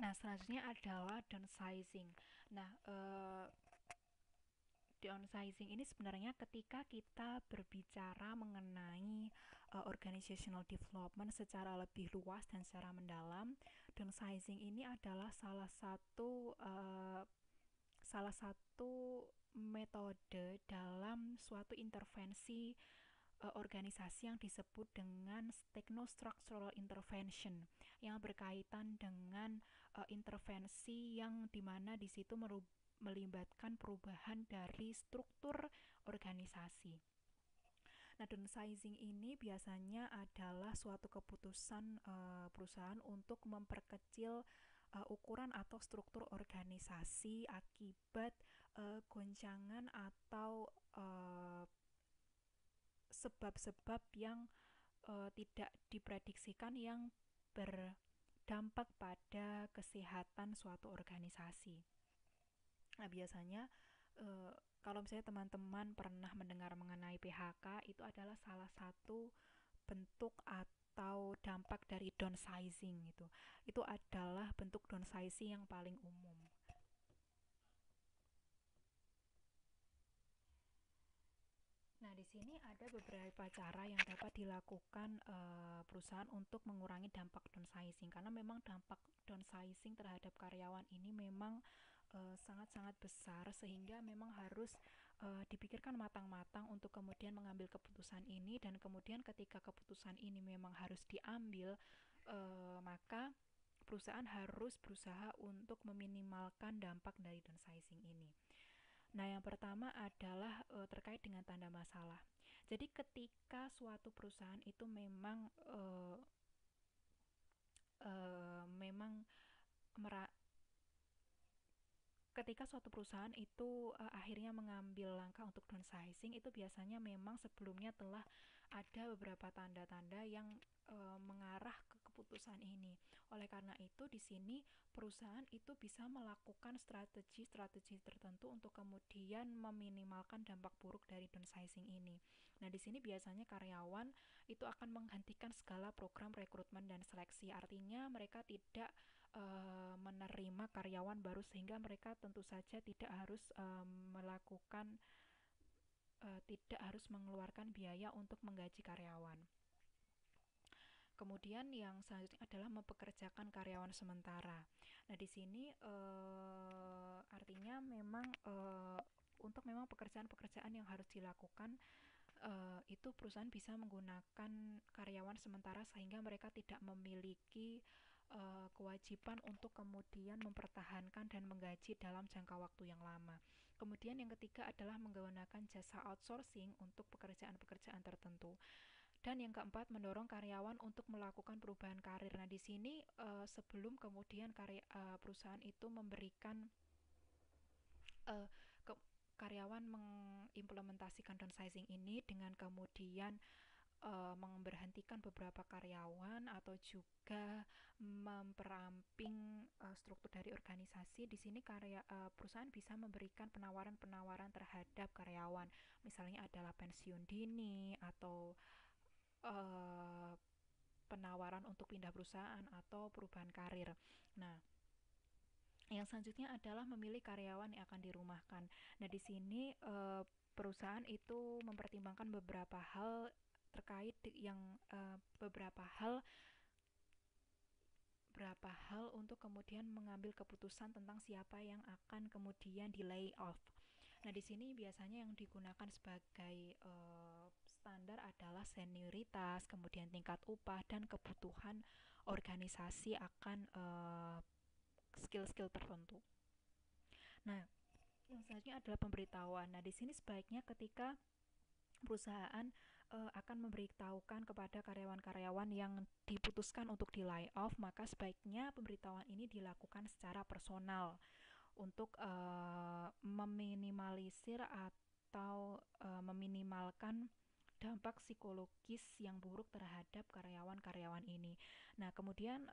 Nah, selanjutnya adalah downsizing. Nah, downsizing ini sebenarnya ketika kita berbicara mengenai organizational development secara lebih luas dan secara mendalam, downsizing ini adalah salah satu metode dalam suatu intervensi organisasi yang disebut dengan techno-structural intervention yang berkaitan dengan intervensi yang dimana di situ melibatkan perubahan dari struktur organisasi. Nah, downsizing ini biasanya adalah suatu keputusan perusahaan untuk memperkecil ukuran atau struktur organisasi akibat goncangan atau sebab-sebab yang tidak diprediksikan yang berdampak pada kesehatan suatu organisasi. Nah, biasanya kalau misalnya teman-teman pernah mendengar mengenai PHK, itu adalah salah satu bentuk atau dampak dari downsizing itu. Itu adalah bentuk downsizing yang paling umum. Nah, di sini ada beberapa cara yang dapat dilakukan perusahaan untuk mengurangi dampak downsizing karena memang dampak downsizing terhadap karyawan ini memang sangat-sangat besar sehingga memang harus dipikirkan matang-matang untuk kemudian mengambil keputusan ini dan kemudian ketika keputusan ini memang harus diambil maka perusahaan harus berusaha untuk meminimalkan dampak dari downsizing ini. Nah, yang pertama adalah terkait dengan tanda masalah. Jadi ketika suatu perusahaan itu memang mera- ketika suatu perusahaan itu akhirnya mengambil langkah untuk downsizing, itu biasanya memang sebelumnya telah ada beberapa tanda-tanda yang mengarah ke keputusan ini. Oleh karena itu, di sini perusahaan itu bisa melakukan strategi-strategi tertentu untuk kemudian meminimalkan dampak buruk dari downsizing ini. Nah, di sini biasanya karyawan itu akan menghentikan segala program rekrutmen dan seleksi. Artinya mereka tidak menerima karyawan baru sehingga mereka tentu saja tidak harus mengeluarkan biaya untuk menggaji karyawan. Kemudian yang selanjutnya adalah mempekerjakan karyawan sementara. Nah, di sini artinya memang untuk memang pekerjaan-pekerjaan yang harus dilakukan itu perusahaan bisa menggunakan karyawan sementara sehingga mereka tidak memiliki kewajiban untuk kemudian mempertahankan dan menggaji dalam jangka waktu yang lama. Kemudian yang ketiga adalah menggunakan jasa outsourcing untuk pekerjaan-pekerjaan tertentu. Dan yang keempat, mendorong karyawan untuk melakukan perubahan karir. Nah, di sini sebelum kemudian perusahaan itu memberikan uh, ke, karyawan mengimplementasikan downsizing ini dengan kemudian memberhentikan beberapa karyawan atau juga memperamping struktur dari organisasi. Di sini perusahaan bisa memberikan penawaran-penawaran terhadap karyawan, misalnya adalah pensiun dini atau uh, penawaran untuk pindah perusahaan atau perubahan karir. Nah, yang selanjutnya adalah memilih karyawan yang akan dirumahkan. Nah, di sini perusahaan itu mempertimbangkan beberapa hal terkait yang beberapa hal untuk kemudian mengambil keputusan tentang siapa yang akan kemudian di lay off. Nah, di sini biasanya yang digunakan sebagai standar adalah senioritas, kemudian tingkat upah dan kebutuhan organisasi akan skill-skill tertentu. Nah, yang selanjutnya adalah pemberitahuan. Nah, di sini sebaiknya ketika perusahaan akan memberitahukan kepada karyawan-karyawan yang diputuskan untuk di layoff, maka sebaiknya pemberitahuan ini dilakukan secara personal untuk meminimalisir atau meminimalkan dampak psikologis yang buruk terhadap karyawan-karyawan ini. Nah, kemudian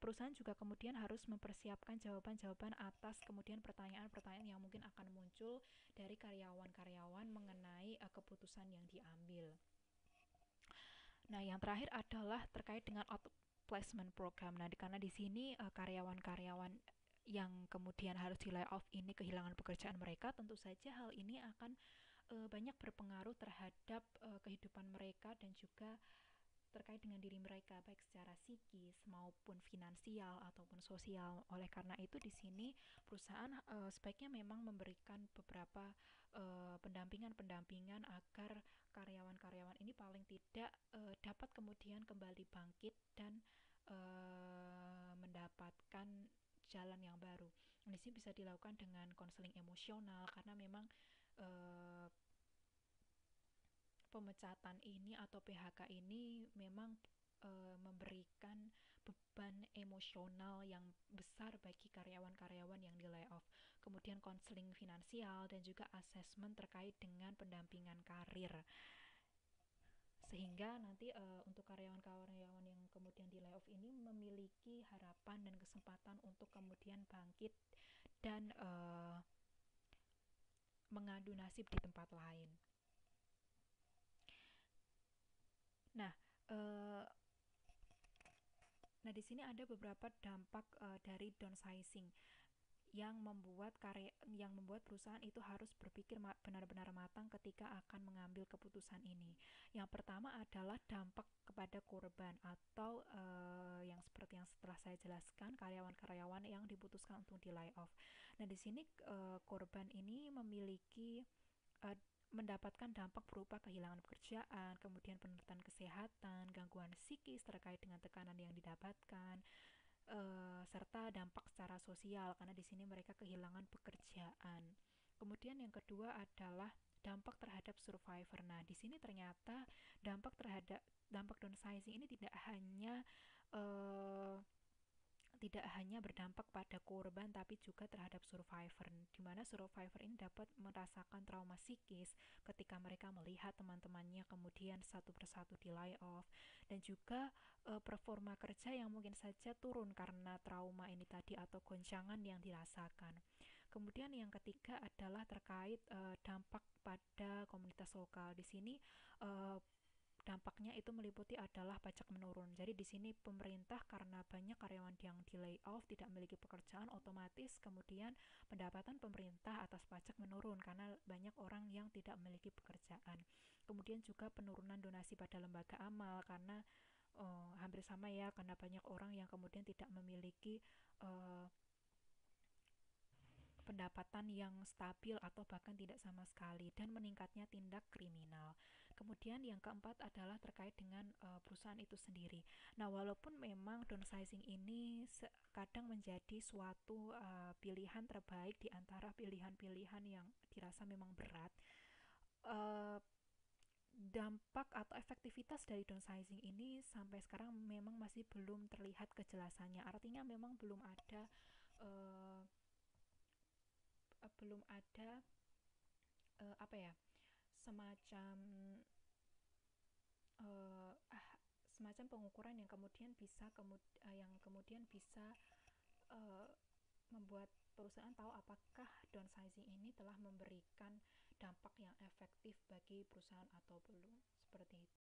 perusahaan juga kemudian harus mempersiapkan jawaban-jawaban atas kemudian pertanyaan-pertanyaan yang mungkin akan muncul dari karyawan-karyawan mengenai keputusan yang diambil. Nah, yang terakhir adalah terkait dengan displacement program. Nah, karena di sini karyawan-karyawan yang kemudian harus di layoff ini kehilangan pekerjaan mereka, tentu saja hal ini akan banyak berpengaruh terhadap kehidupan mereka dan juga terkait dengan diri mereka baik secara psikis maupun finansial ataupun sosial. Oleh karena itu di sini perusahaan sebaiknya memang memberikan beberapa pendampingan-pendampingan agar karyawan-karyawan ini paling tidak dapat kemudian kembali bangkit dan mendapatkan jalan yang baru. Di sini bisa dilakukan dengan konseling emosional karena memang eh, pemecatan ini atau PHK ini memang memberikan beban emosional yang besar bagi karyawan-karyawan yang di layoff. Kemudian konseling finansial dan juga asesmen terkait dengan pendampingan karir. Sehingga nanti untuk karyawan-karyawan yang kemudian di layoff ini memiliki harapan dan kesempatan untuk kemudian bangkit dan mengadu nasib di tempat lain. Nah, eh, nah di sini ada beberapa dampak dari downsizing yang membuat perusahaan itu harus berpikir benar-benar matang ketika akan mengambil keputusan ini. Yang pertama adalah dampak kepada korban atau yang seperti yang setelah saya jelaskan, karyawan-karyawan yang diputuskan untuk di layoff. Nah, di sini korban ini memiliki eh, mendapatkan dampak berupa kehilangan pekerjaan, kemudian peneritaan kesehatan, gangguan psikis terkait dengan tekanan yang didapatkan, serta dampak secara sosial karena di sini mereka kehilangan pekerjaan. Kemudian yang kedua adalah dampak terhadap survivor. Nah, di sini ternyata dampak downsizing ini uh, tidak hanya berdampak pada korban tapi juga terhadap survivor, di mana survivor ini dapat merasakan trauma psikis ketika mereka melihat teman-temannya kemudian satu persatu di layoff, dan juga performa kerja yang mungkin saja turun karena trauma ini tadi atau goncangan yang dirasakan. Kemudian yang ketiga adalah terkait dampak pada komunitas lokal. Di sini uh, dampaknya itu meliputi adalah pajak menurun. Jadi di sini pemerintah karena banyak karyawan yang di layoff tidak memiliki pekerjaan, otomatis kemudian pendapatan pemerintah atas pajak menurun karena banyak orang yang tidak memiliki pekerjaan. Kemudian juga penurunan donasi pada lembaga amal karena hampir sama ya, karena banyak orang yang kemudian tidak memiliki uh, pendapatan yang stabil atau bahkan tidak sama sekali, dan meningkatnya tindak kriminal. Kemudian yang keempat adalah terkait dengan perusahaan itu sendiri. Nah, walaupun memang downsizing ini kadang menjadi suatu pilihan terbaik di antara pilihan-pilihan yang dirasa memang berat, uh, dampak atau efektivitas dari downsizing ini sampai sekarang memang masih belum terlihat kejelasannya. Artinya memang uh, belum ada apa ya, semacam uh, semacam pengukuran yang kemudian bisa uh, membuat perusahaan tahu apakah downsizing ini telah memberikan dampak yang efektif bagi perusahaan atau belum, seperti itu.